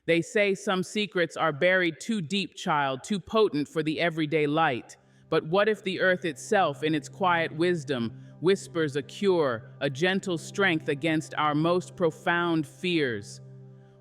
They say some secrets are buried too deep, child, too potent for the everyday light. But what if the earth itself, in its quiet wisdom, whispers a cure, a gentle strength against our most profound fears?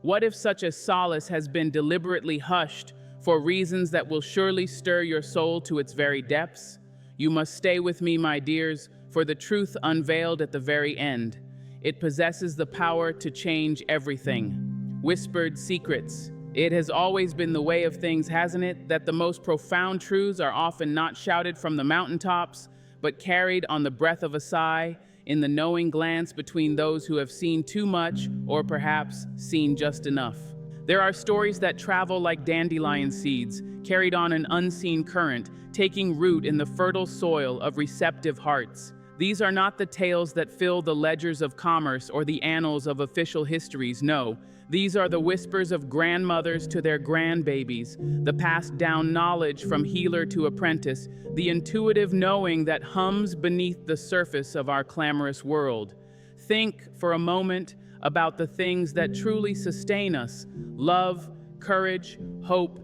What if such a solace has been deliberately hushed for reasons that will surely stir your soul to its very depths? You must stay with me, my dears, for the truth unveiled at the very end. It possesses the power to change everything. Whispered secrets. It has always been the way of things, hasn't it, that the most profound truths are often not shouted from the mountaintops, but carried on the breath of a sigh, in the knowing glance between those who have seen too much or perhaps seen just enough. There are stories that travel like dandelion seeds, carried on an unseen current, taking root in the fertile soil of receptive hearts. These are not the tales that fill the ledgers of commerce or the annals of official histories, no. These are the whispers of grandmothers to their grandbabies, the passed down knowledge from healer to apprentice, the intuitive knowing that hums beneath the surface of our clamorous world. Think for a moment about the things that truly sustain us: love, courage, hope.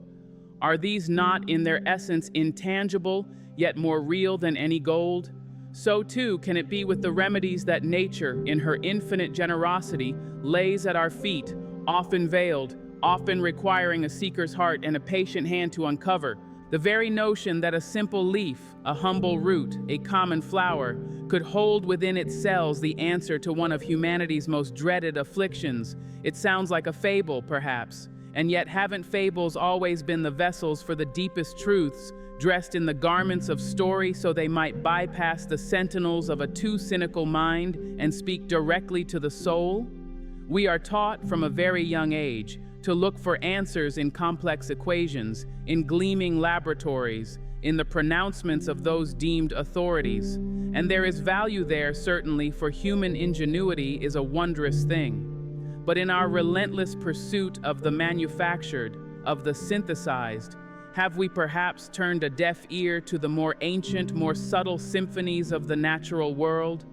Are these not in their essence intangible, yet more real than any gold? So too can it be with the remedies that nature, in her infinite generosity, lays at our feet, often veiled, often requiring a seeker's heart and a patient hand to uncover. The very notion that a simple leaf, a humble root, a common flower, could hold within its cells the answer to one of humanity's most dreaded afflictions. It sounds like a fable, perhaps. And yet haven't fables always been the vessels for the deepest truths, dressed in the garments of story so they might bypass the sentinels of a too cynical mind and speak directly to the soul? We are taught from a very young age to look for answers in complex equations, in gleaming laboratories, in the pronouncements of those deemed authorities. And there is value there, certainly, for human ingenuity is a wondrous thing. But in our relentless pursuit of the manufactured, of the synthesized, have we perhaps turned a deaf ear to the more ancient, more subtle symphonies of the natural world?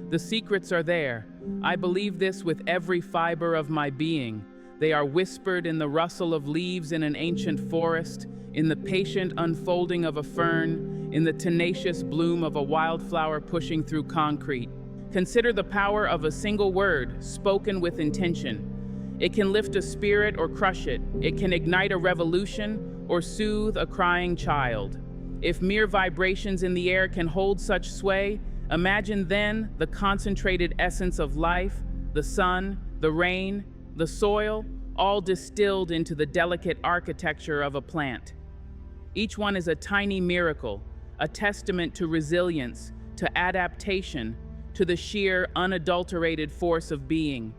The secrets are there. I believe this with every fiber of my being. They are whispered in the rustle of leaves in an ancient forest, in the patient unfolding of a fern, in the tenacious bloom of a wildflower pushing through concrete. Consider the power of a single word, spoken with intention. It can lift a spirit or crush it. It can ignite a revolution or soothe a crying child. If mere vibrations in the air can hold such sway, imagine then the concentrated essence of life, the sun, the rain, the soil, all distilled into the delicate architecture of a plant. Each one is a tiny miracle, a testament to resilience, to adaptation, to the sheer, unadulterated force of being.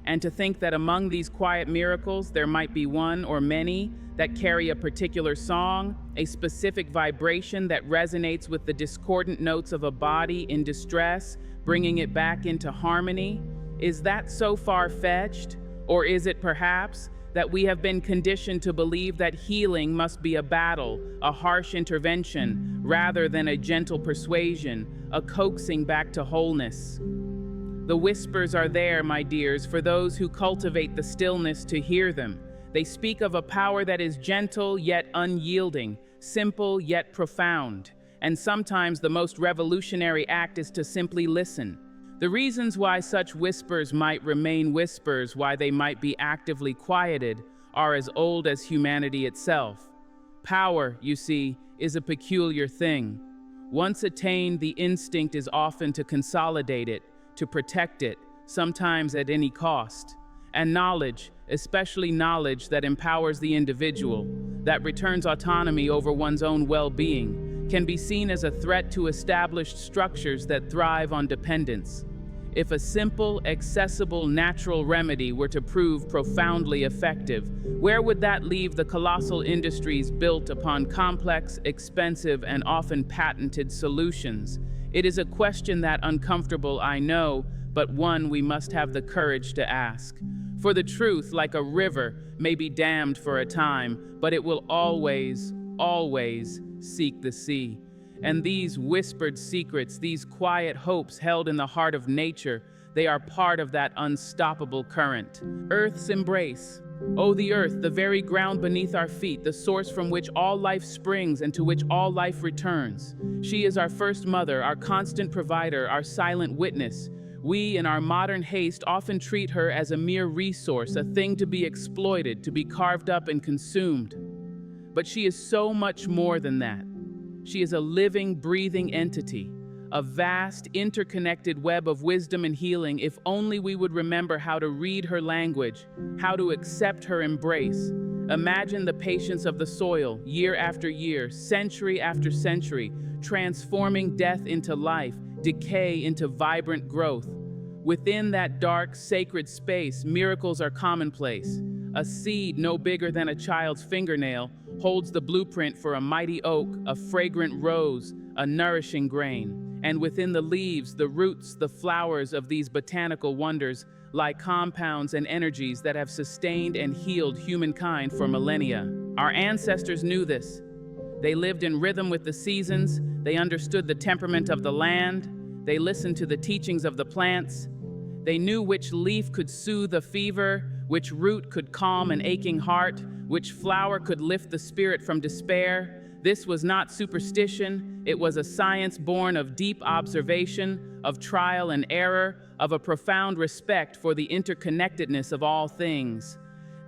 And to think that among these quiet miracles there might be one or many that carry a particular song, a specific vibration that resonates with the discordant notes of a body in distress, bringing it back into harmony. Is that so far-fetched? Or is it perhaps that we have been conditioned to believe that healing must be a battle, a harsh intervention, rather than a gentle persuasion, a coaxing back to wholeness? The whispers are there, my dears, for those who cultivate the stillness to hear them. They speak of a power that is gentle yet unyielding, simple yet profound. And sometimes the most revolutionary act is to simply listen. The reasons why such whispers might remain whispers, why they might be actively quieted, are as old as humanity itself. Power, you see, is a peculiar thing. Once attained, the instinct is often to consolidate it, to protect it, sometimes at any cost. And knowledge, especially knowledge that empowers the individual, that returns autonomy over one's own well-being, can be seen as a threat to established structures that thrive on dependence. If a simple, accessible, natural remedy were to prove profoundly effective, where would that leave the colossal industries built upon complex, expensive, and often patented solutions? It is a question that uncomfortable, I know, but one we must have the courage to ask. For the truth, like a river, may be dammed for a time, but it will always, always seek the sea. And these whispered secrets, these quiet hopes held in the heart of nature, they are part of that unstoppable current. Earth's embrace, O the earth, the very ground beneath our feet, the source from which all life springs and to which all life returns. She is our first mother, our constant provider, our silent witness. We, in our modern haste, often treat her as a mere resource, a thing to be exploited, to be carved up and consumed. But she is so much more than that. She is a living, breathing entity, a vast, interconnected web of wisdom and healing if only we would remember how to read her language, how to accept her embrace. Imagine the patience of the soil, year after year, century after century, transforming death into life, decay into vibrant growth. Within that dark, sacred space, miracles are commonplace. A seed no bigger than a child's fingernail holds the blueprint for a mighty oak, a fragrant rose, a nourishing grain. And within the leaves, the roots, the flowers of these botanical wonders lie compounds and energies that have sustained and healed humankind for millennia. Our ancestors knew this. They lived in rhythm with the seasons, they understood the temperament of the land, they listened to the teachings of the plants. They knew which leaf could soothe a fever, which root could calm an aching heart, which flower could lift the spirit from despair. This was not superstition, it was a science born of deep observation, of trial and error, of a profound respect for the interconnectedness of all things.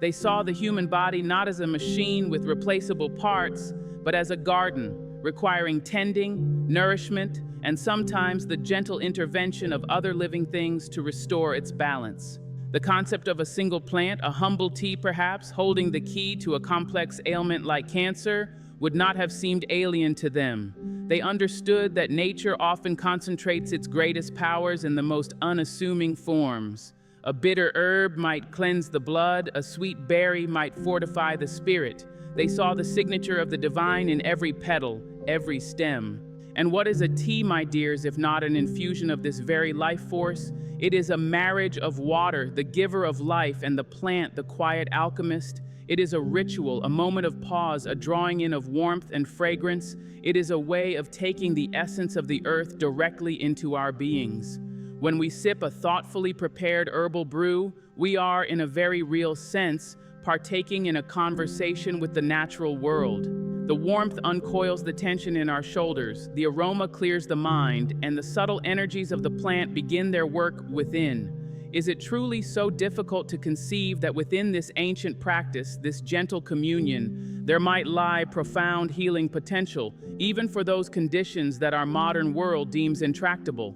They saw the human body not as a machine with replaceable parts, but as a garden, requiring tending, nourishment, and sometimes the gentle intervention of other living things to restore its balance. The concept of a single plant, a humble tea perhaps, holding the key to a complex ailment like cancer, would not have seemed alien to them. They understood that nature often concentrates its greatest powers in the most unassuming forms. A bitter herb might cleanse the blood, a sweet berry might fortify the spirit. They saw the signature of the divine in every petal, every stem. And what is a tea, my dears, if not an infusion of this very life force? It is a marriage of water, the giver of life, and the plant, the quiet alchemist. It is a ritual, a moment of pause, a drawing in of warmth and fragrance. It is a way of taking the essence of the earth directly into our beings. When we sip a thoughtfully prepared herbal brew, we are, in a very real sense, partaking in a conversation with the natural world. The warmth uncoils the tension in our shoulders, the aroma clears the mind, and the subtle energies of the plant begin their work within. Is it truly so difficult to conceive that within this ancient practice, this gentle communion, there might lie profound healing potential, even for those conditions that our modern world deems intractable?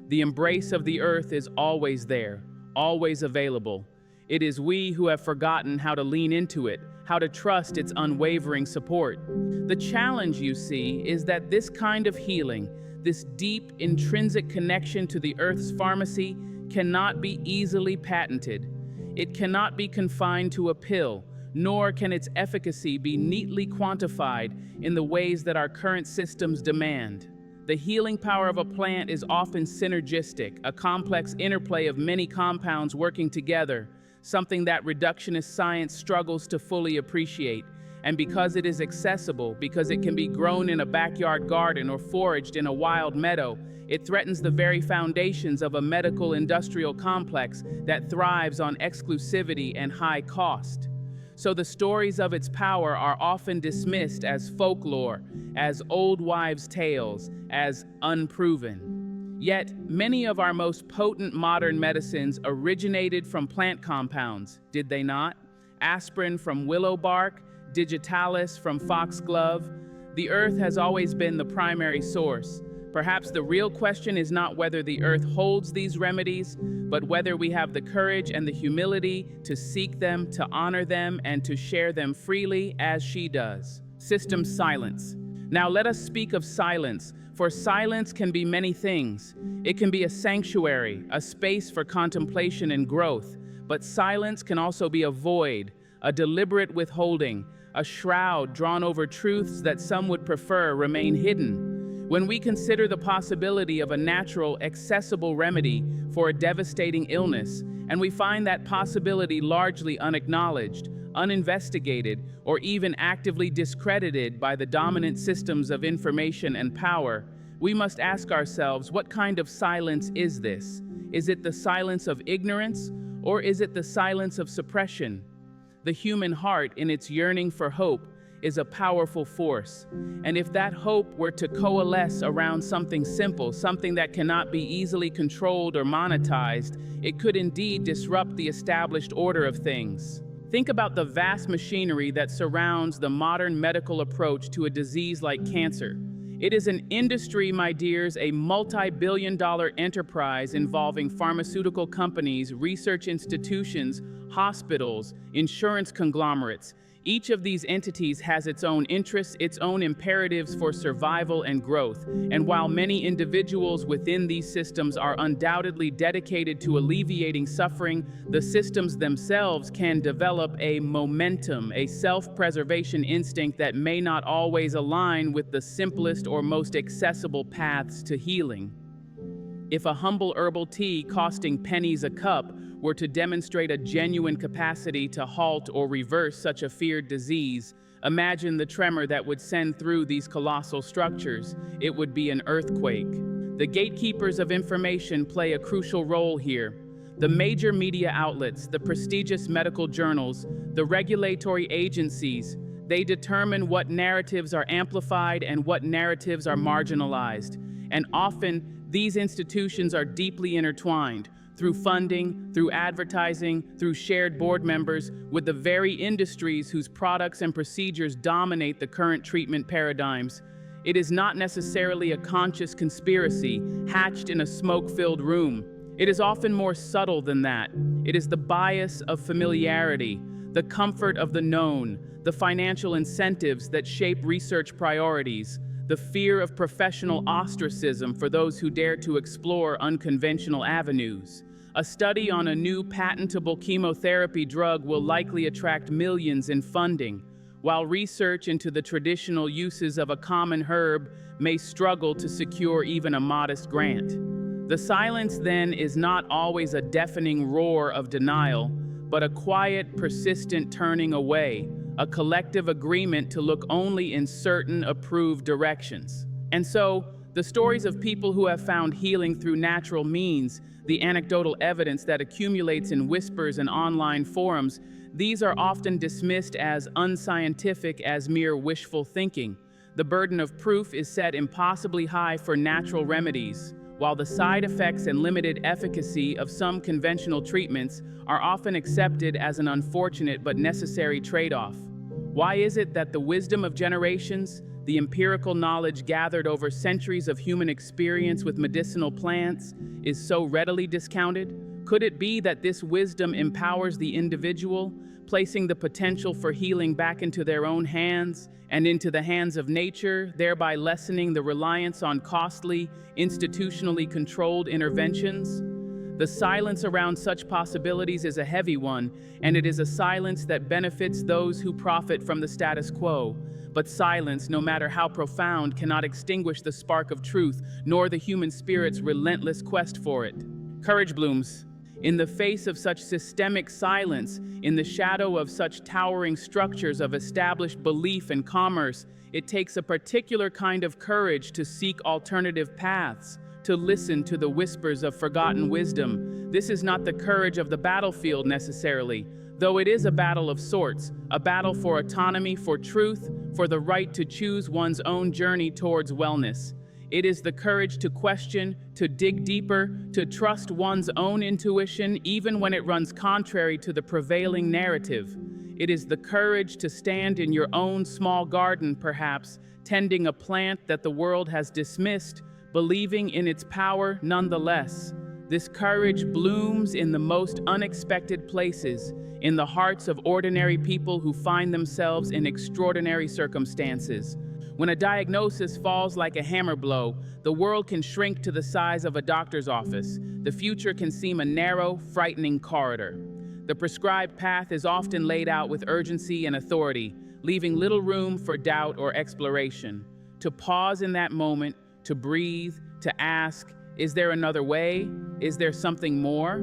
The embrace of the earth is always there, always available. It is we who have forgotten how to lean into it, how to trust its unwavering support. The challenge, you see, is that this kind of healing, this deep, intrinsic connection to the earth's pharmacy, cannot be easily patented. It cannot be confined to a pill, nor can its efficacy be neatly quantified in the ways that our current systems demand. The healing power of a plant is often synergistic, a complex interplay of many compounds working together, something that reductionist science struggles to fully appreciate. And because it is accessible, because it can be grown in a backyard garden or foraged in a wild meadow, it threatens the very foundations of a medical industrial complex that thrives on exclusivity and high cost. So the stories of its power are often dismissed as folklore, as old wives' tales, as unproven. Yet, many of our most potent modern medicines originated from plant compounds, did they not? Aspirin from willow bark, digitalis from foxglove. The earth has always been the primary source. Perhaps the real question is not whether the earth holds these remedies, but whether we have the courage and the humility to seek them, to honor them, and to share them freely as she does. System silence. Now let us speak of silence, for silence can be many things. It can be a sanctuary, a space for contemplation and growth, but silence can also be a void, a deliberate withholding, a shroud drawn over truths that some would prefer remain hidden. When we consider the possibility of a natural, accessible remedy for a devastating illness, and we find that possibility largely unacknowledged, uninvestigated, or even actively discredited by the dominant systems of information and power, we must ask ourselves, what kind of silence is this? Is it the silence of ignorance, or is it the silence of suppression? The human heart, in its yearning for hope, is a powerful force. And if that hope were to coalesce around something simple, something that cannot be easily controlled or monetized, it could indeed disrupt the established order of things. Think about the vast machinery that surrounds the modern medical approach to a disease like cancer. It is an industry, my dears, a multi-billion-dollar enterprise involving pharmaceutical companies, research institutions, hospitals, insurance conglomerates. Each of these entities has its own interests, its own imperatives for survival and growth. And while many individuals within these systems are undoubtedly dedicated to alleviating suffering, the systems themselves can develop a momentum, a self-preservation instinct that may not always align with the simplest or most accessible paths to healing. If a humble herbal tea costing pennies a cup were to demonstrate a genuine capacity to halt or reverse such a feared disease, imagine the tremor that would send through these colossal structures. It would be an earthquake. The gatekeepers of information play a crucial role here. The major media outlets, the prestigious medical journals, the regulatory agencies, they determine what narratives are amplified and what narratives are marginalized. And often, these institutions are deeply intertwined, through funding, through advertising, through shared board members, with the very industries whose products and procedures dominate the current treatment paradigms. It is not necessarily a conscious conspiracy hatched in a smoke-filled room. It is often more subtle than that. It is the bias of familiarity, the comfort of the known, the financial incentives that shape research priorities, the fear of professional ostracism for those who dare to explore unconventional avenues. A study on a new patentable chemotherapy drug will likely attract millions in funding, while research into the traditional uses of a common herb may struggle to secure even a modest grant. The silence then is not always a deafening roar of denial, but a quiet, persistent turning away, a collective agreement to look only in certain approved directions. And so, the stories of people who have found healing through natural means, the anecdotal evidence that accumulates in whispers and online forums, these are often dismissed as unscientific, as mere wishful thinking. The burden of proof is set impossibly high for natural remedies, while the side effects and limited efficacy of some conventional treatments are often accepted as an unfortunate but necessary trade-off. Why is it that the wisdom of generations, the empirical knowledge gathered over centuries of human experience with medicinal plants, is so readily discounted? Could it be that this wisdom empowers the individual, placing the potential for healing back into their own hands and into the hands of nature, thereby lessening the reliance on costly, institutionally controlled interventions? The silence around such possibilities is a heavy one, and it is a silence that benefits those who profit from the status quo. But silence, no matter how profound, cannot extinguish the spark of truth, nor the human spirit's relentless quest for it. Courage blooms. In the face of such systemic silence, in the shadow of such towering structures of established belief and commerce, it takes a particular kind of courage to seek alternative paths, to listen to the whispers of forgotten wisdom. This is not the courage of the battlefield necessarily, though it is a battle of sorts, a battle for autonomy, for truth, for the right to choose one's own journey towards wellness. It is the courage to question, to dig deeper, to trust one's own intuition even when it runs contrary to the prevailing narrative. It is the courage to stand in your own small garden, perhaps, tending a plant that the world has dismissed, believing in its power nonetheless. This courage blooms in the most unexpected places, in the hearts of ordinary people who find themselves in extraordinary circumstances. When a diagnosis falls like a hammer blow, the world can shrink to the size of a doctor's office. The future can seem a narrow, frightening corridor. The prescribed path is often laid out with urgency and authority, leaving little room for doubt or exploration. To pause in that moment, to breathe, to ask, is there another way? Is there something more?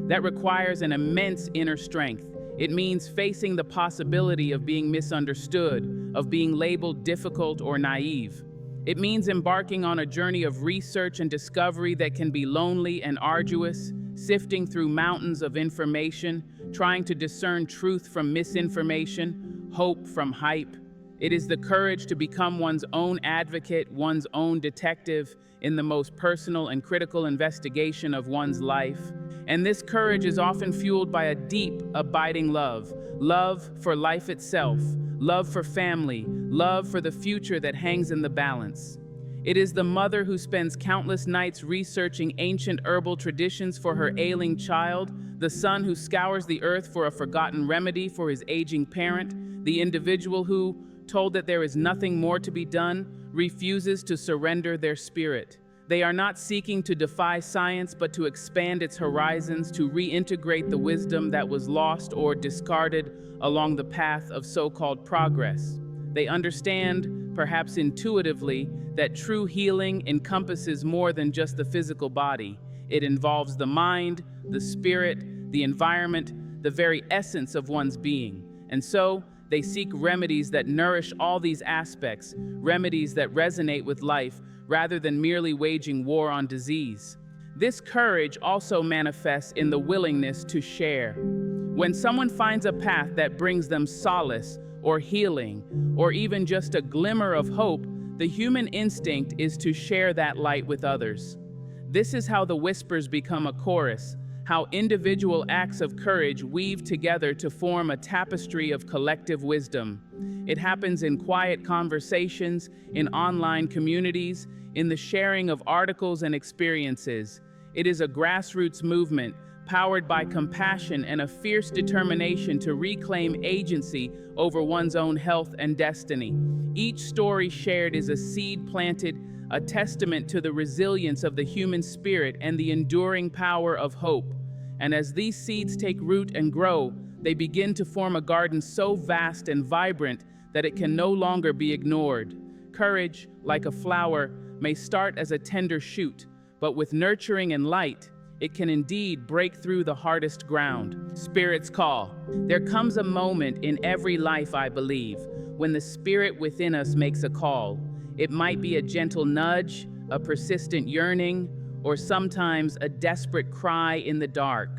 That requires an immense inner strength. It means facing the possibility of being misunderstood, of being labeled difficult or naive. It means embarking on a journey of research and discovery that can be lonely and arduous, sifting through mountains of information, trying to discern truth from misinformation, hope from hype. It is the courage to become one's own advocate, one's own detective in the most personal and critical investigation of one's life. And this courage is often fueled by a deep, abiding love. Love for life itself, love for family, love for the future that hangs in the balance. It is the mother who spends countless nights researching ancient herbal traditions for her ailing child, the son who scours the earth for a forgotten remedy for his aging parent, the individual who, told that there is nothing more to be done, refuses to surrender their spirit. They are not seeking to defy science, but to expand its horizons, to reintegrate the wisdom that was lost or discarded along the path of so-called progress. They understand, perhaps intuitively, that true healing encompasses more than just the physical body. It involves the mind, the spirit, the environment, the very essence of one's being. And so, they seek remedies that nourish all these aspects, remedies that resonate with life, rather than merely waging war on disease. This courage also manifests in the willingness to share. When someone finds a path that brings them solace or healing, or even just a glimmer of hope, the human instinct is to share that light with others. This is how the whispers become a chorus, how individual acts of courage weave together to form a tapestry of collective wisdom. It happens in quiet conversations, in online communities, in the sharing of articles and experiences. It is a grassroots movement, powered by compassion and a fierce determination to reclaim agency over one's own health and destiny. Each story shared is a seed planted, a testament to the resilience of the human spirit and the enduring power of hope. And as these seeds take root and grow, they begin to form a garden so vast and vibrant that it can no longer be ignored. Courage, like a flower, may start as a tender shoot, but with nurturing and light, it can indeed break through the hardest ground. Spirit's call. There comes a moment in every life, I believe, when the spirit within us makes a call. It might be a gentle nudge, a persistent yearning, or sometimes a desperate cry in the dark.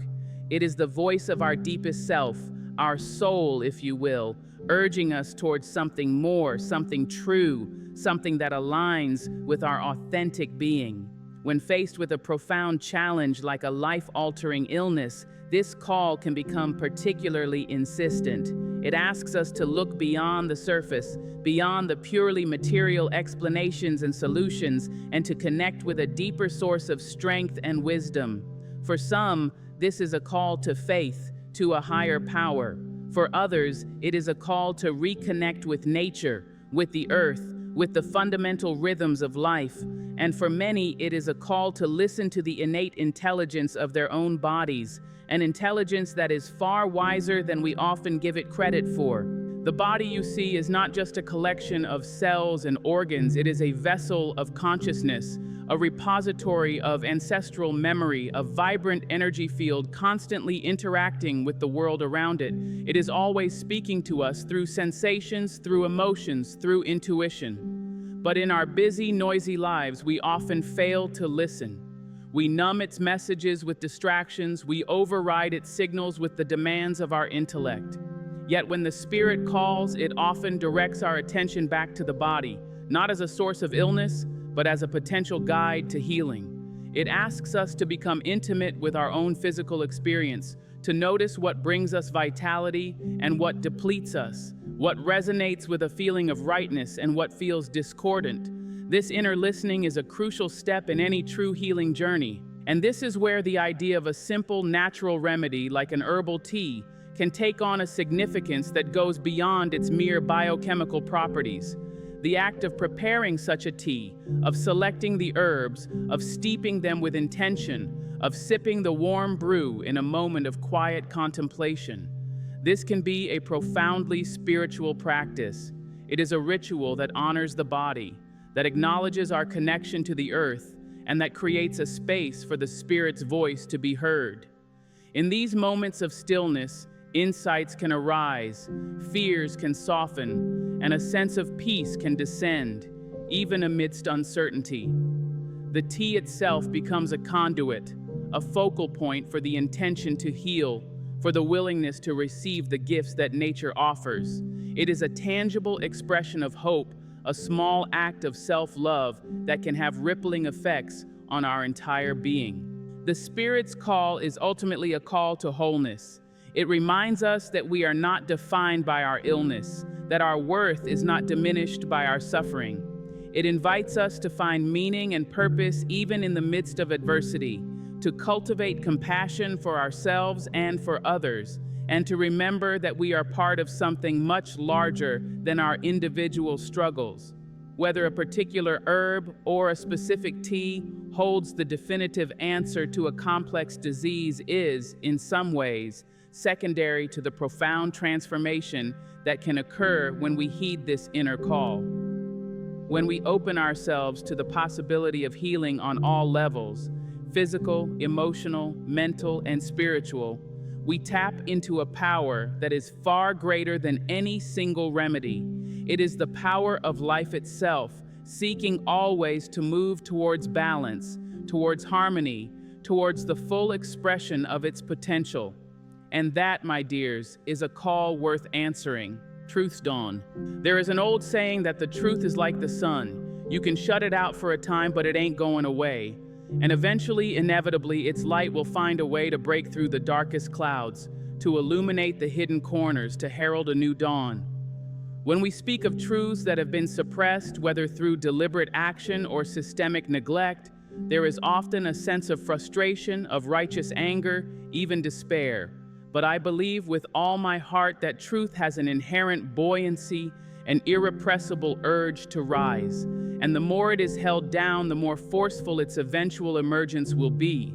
It is the voice of our deepest self, our soul, if you will, urging us towards something more, something true, something that aligns with our authentic being. When faced with a profound challenge like a life-altering illness, this call can become particularly insistent. It asks us to look beyond the surface, beyond the purely material explanations and solutions, and to connect with a deeper source of strength and wisdom. For some, this is a call to faith, to a higher power. For others, it is a call to reconnect with nature, with the earth, with the fundamental rhythms of life. And for many, it is a call to listen to the innate intelligence of their own bodies, an intelligence that is far wiser than we often give it credit for. The body, you see, is not just a collection of cells and organs. It is a vessel of consciousness, a repository of ancestral memory, a vibrant energy field constantly interacting with the world around it. It is always speaking to us through sensations, through emotions, through intuition. But in our busy, noisy lives, we often fail to listen. We numb its messages with distractions. We override its signals with the demands of our intellect. Yet when the spirit calls, it often directs our attention back to the body, not as a source of illness, but as a potential guide to healing. It asks us to become intimate with our own physical experience, to notice what brings us vitality and what depletes us, what resonates with a feeling of rightness and what feels discordant. This inner listening is a crucial step in any true healing journey. And this is where the idea of a simple, natural remedy like an herbal tea can take on a significance that goes beyond its mere biochemical properties. The act of preparing such a tea, of selecting the herbs, of steeping them with intention, of sipping the warm brew in a moment of quiet contemplation. This can be a profoundly spiritual practice. It is a ritual that honors the body, that acknowledges our connection to the earth, and that creates a space for the spirit's voice to be heard. In these moments of stillness, insights can arise, fears can soften, and a sense of peace can descend, even amidst uncertainty. The tea itself becomes a conduit, a focal point for the intention to heal, for the willingness to receive the gifts that nature offers. It is a tangible expression of hope, a small act of self-love that can have rippling effects on our entire being. The Spirit's call is ultimately a call to wholeness. It reminds us that we are not defined by our illness, that our worth is not diminished by our suffering. It invites us to find meaning and purpose even in the midst of adversity, to cultivate compassion for ourselves and for others, and to remember that we are part of something much larger than our individual struggles. Whether a particular herb or a specific tea holds the definitive answer to a complex disease is, in some ways, secondary to the profound transformation that can occur when we heed this inner call. When we open ourselves to the possibility of healing on all levels, physical, emotional, mental, and spiritual, we tap into a power that is far greater than any single remedy. It is the power of life itself, seeking always to move towards balance, towards harmony, towards the full expression of its potential. And that, my dears, is a call worth answering. Truth's dawn. There is an old saying that the truth is like the sun. You can shut it out for a time, but it ain't going away. And eventually, inevitably, its light will find a way to break through the darkest clouds, to illuminate the hidden corners, to herald a new dawn. When we speak of truths that have been suppressed, whether through deliberate action or systemic neglect, there is often a sense of frustration, of righteous anger, even despair. But I believe with all my heart that truth has an inherent buoyancy, an irrepressible urge to rise. And the more it is held down, the more forceful its eventual emergence will be.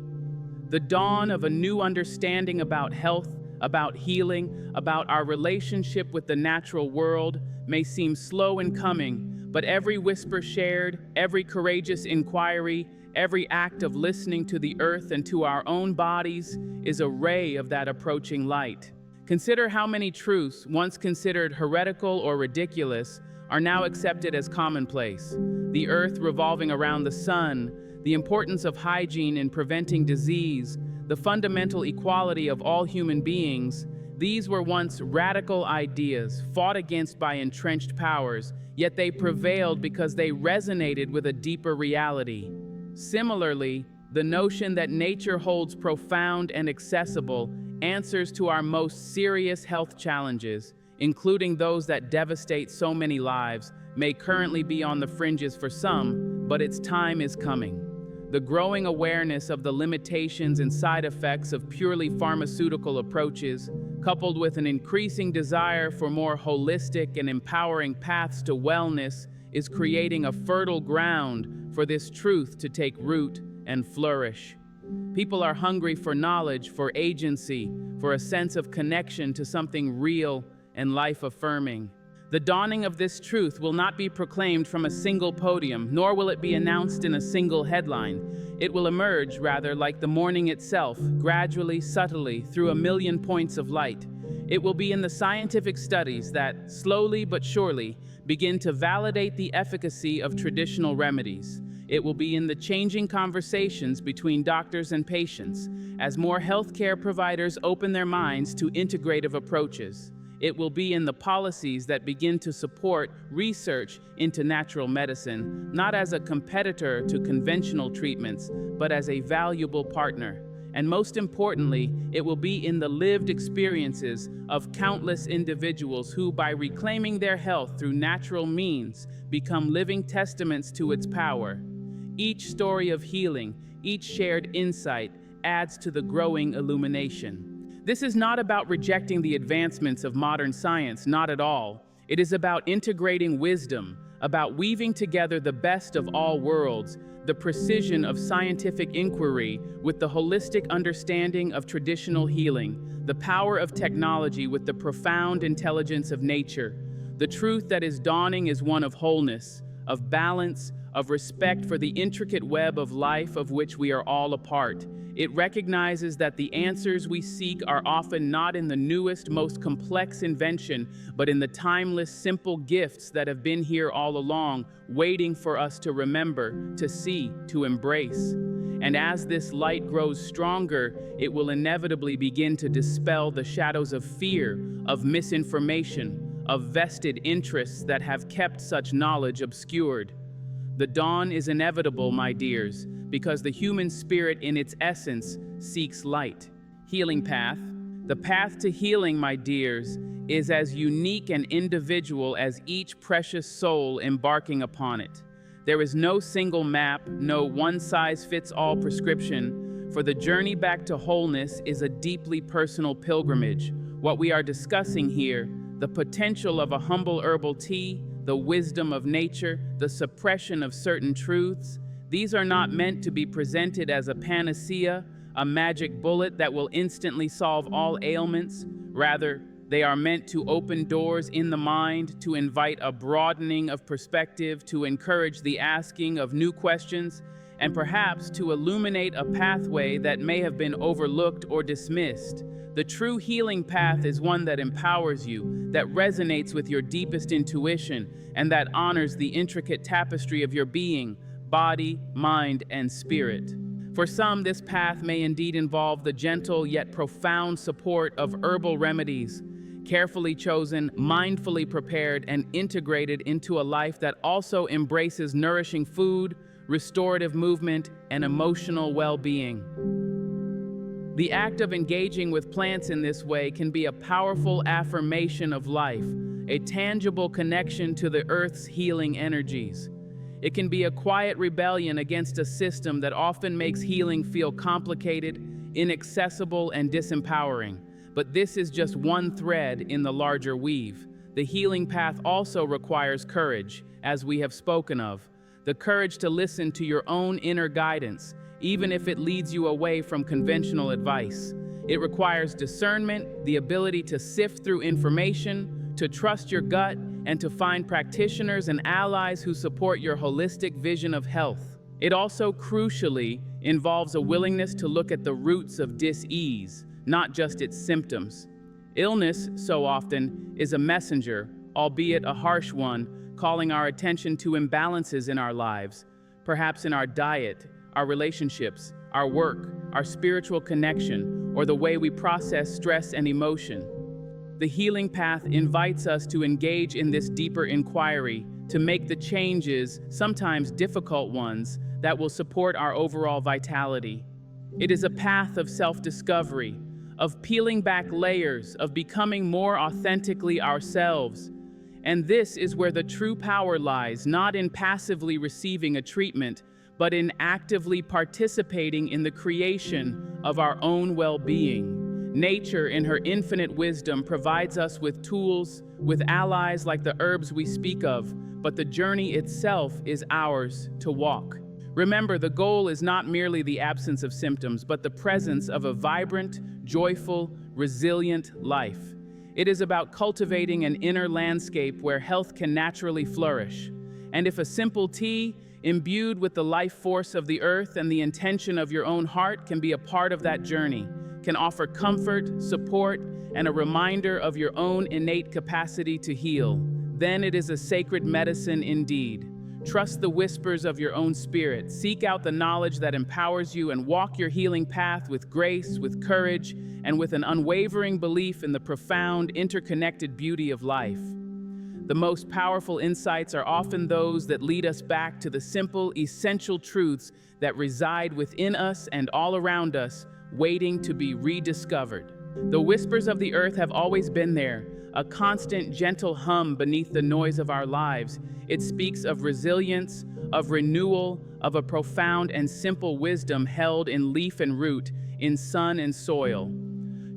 The dawn of a new understanding about health, about healing, about our relationship with the natural world may seem slow in coming, but every whisper shared, every courageous inquiry, every act of listening to the earth and to our own bodies is a ray of that approaching light. Consider how many truths, once considered heretical or ridiculous, are now accepted as commonplace. The earth revolving around the sun, the importance of hygiene in preventing disease, the fundamental equality of all human beings, these were once radical ideas fought against by entrenched powers, yet they prevailed because they resonated with a deeper reality. Similarly, the notion that nature holds profound and accessible answers to our most serious health challenges, including those that devastate so many lives, may currently be on the fringes for some, but its time is coming. The growing awareness of the limitations and side effects of purely pharmaceutical approaches, coupled with an increasing desire for more holistic and empowering paths to wellness, is creating a fertile ground for this truth to take root and flourish. People are hungry for knowledge, for agency, for a sense of connection to something real and life-affirming. The dawning of this truth will not be proclaimed from a single podium, nor will it be announced in a single headline. It will emerge, rather, like the morning itself, gradually, subtly, through a million points of light. It will be in the scientific studies that, slowly but surely, begin to validate the efficacy of traditional remedies. It will be in the changing conversations between doctors and patients, as more healthcare providers open their minds to integrative approaches. It will be in the policies that begin to support research into natural medicine, not as a competitor to conventional treatments, but as a valuable partner. And most importantly, it will be in the lived experiences of countless individuals who, by reclaiming their health through natural means, become living testaments to its power. Each story of healing, each shared insight, adds to the growing illumination. This is not about rejecting the advancements of modern science, not at all. It is about integrating wisdom, about weaving together the best of all worlds, the precision of scientific inquiry with the holistic understanding of traditional healing, the power of technology with the profound intelligence of nature. The truth that is dawning is one of wholeness, of balance, of respect for the intricate web of life of which we are all a part. It recognizes that the answers we seek are often not in the newest, most complex invention, but in the timeless, simple gifts that have been here all along, waiting for us to remember, to see, to embrace. And as this light grows stronger, it will inevitably begin to dispel the shadows of fear, of misinformation, of vested interests that have kept such knowledge obscured. The dawn is inevitable, my dears, because the human spirit in its essence seeks light. Healing path. The path to healing, my dears, is as unique and individual as each precious soul embarking upon it. There is no single map, no one-size-fits-all prescription, for the journey back to wholeness is a deeply personal pilgrimage. What we are discussing here, the potential of a humble herbal tea, the wisdom of nature, the suppression of certain truths, these are not meant to be presented as a panacea, a magic bullet that will instantly solve all ailments. Rather, they are meant to open doors in the mind, to invite a broadening of perspective, to encourage the asking of new questions, and perhaps to illuminate a pathway that may have been overlooked or dismissed. The true healing path is one that empowers you, that resonates with your deepest intuition, and that honors the intricate tapestry of your being, body, mind, and spirit. For some, this path may indeed involve the gentle yet profound support of herbal remedies, carefully chosen, mindfully prepared, and integrated into a life that also embraces nourishing food, restorative movement, and emotional well-being. The act of engaging with plants in this way can be a powerful affirmation of life, a tangible connection to the earth's healing energies. It can be a quiet rebellion against a system that often makes healing feel complicated, inaccessible, and disempowering. But this is just one thread in the larger weave. The healing path also requires courage, as we have spoken of. The courage to listen to your own inner guidance, even if it leads you away from conventional advice. It requires discernment, the ability to sift through information, to trust your gut, and to find practitioners and allies who support your holistic vision of health. It also crucially involves a willingness to look at the roots of dis-ease, not just its symptoms. Illness, so often, is a messenger, albeit a harsh one, calling our attention to imbalances in our lives, perhaps in our diet, our relationships, our work, our spiritual connection, or the way we process stress and emotion. The healing path invites us to engage in this deeper inquiry, to make the changes, sometimes difficult ones, that will support our overall vitality. It is a path of self-discovery, of peeling back layers, of becoming more authentically ourselves. And this is where the true power lies, not in passively receiving a treatment, but in actively participating in the creation of our own well-being. Nature, in her infinite wisdom, provides us with tools, with allies like the herbs we speak of, but the journey itself is ours to walk. Remember, the goal is not merely the absence of symptoms, but the presence of a vibrant, joyful, resilient life. It is about cultivating an inner landscape where health can naturally flourish. And if a simple tea, imbued with the life force of the earth and the intention of your own heart, can be a part of that journey, can offer comfort, support, and a reminder of your own innate capacity to heal, then it is a sacred medicine indeed. Trust the whispers of your own spirit, seek out the knowledge that empowers you, and walk your healing path with grace, with courage, and with an unwavering belief in the profound, interconnected beauty of life. The most powerful insights are often those that lead us back to the simple, essential truths that reside within us and all around us, waiting to be rediscovered. The whispers of the earth have always been there, a constant, gentle hum beneath the noise of our lives. It speaks of resilience, of renewal, of a profound and simple wisdom held in leaf and root, in sun and soil.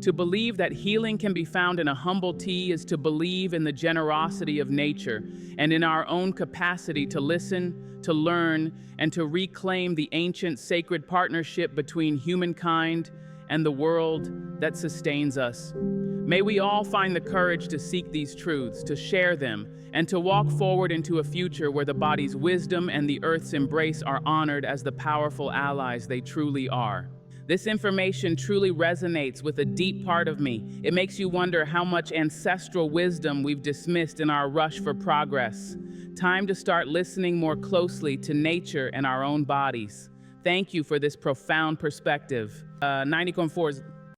To believe that healing can be found in a humble tea is to believe in the generosity of nature and in our own capacity to listen, to learn, and to reclaim the ancient sacred partnership between humankind and the world that sustains us. May we all find the courage to seek these truths, to share them, and to walk forward into a future where the body's wisdom and the earth's embrace are honored as the powerful allies they truly are. This information truly resonates with a deep part of me. It makes you wonder how much ancestral wisdom we've dismissed in our rush for progress. Time to start listening more closely to nature and our own bodies. Thank you for this profound perspective. 90.4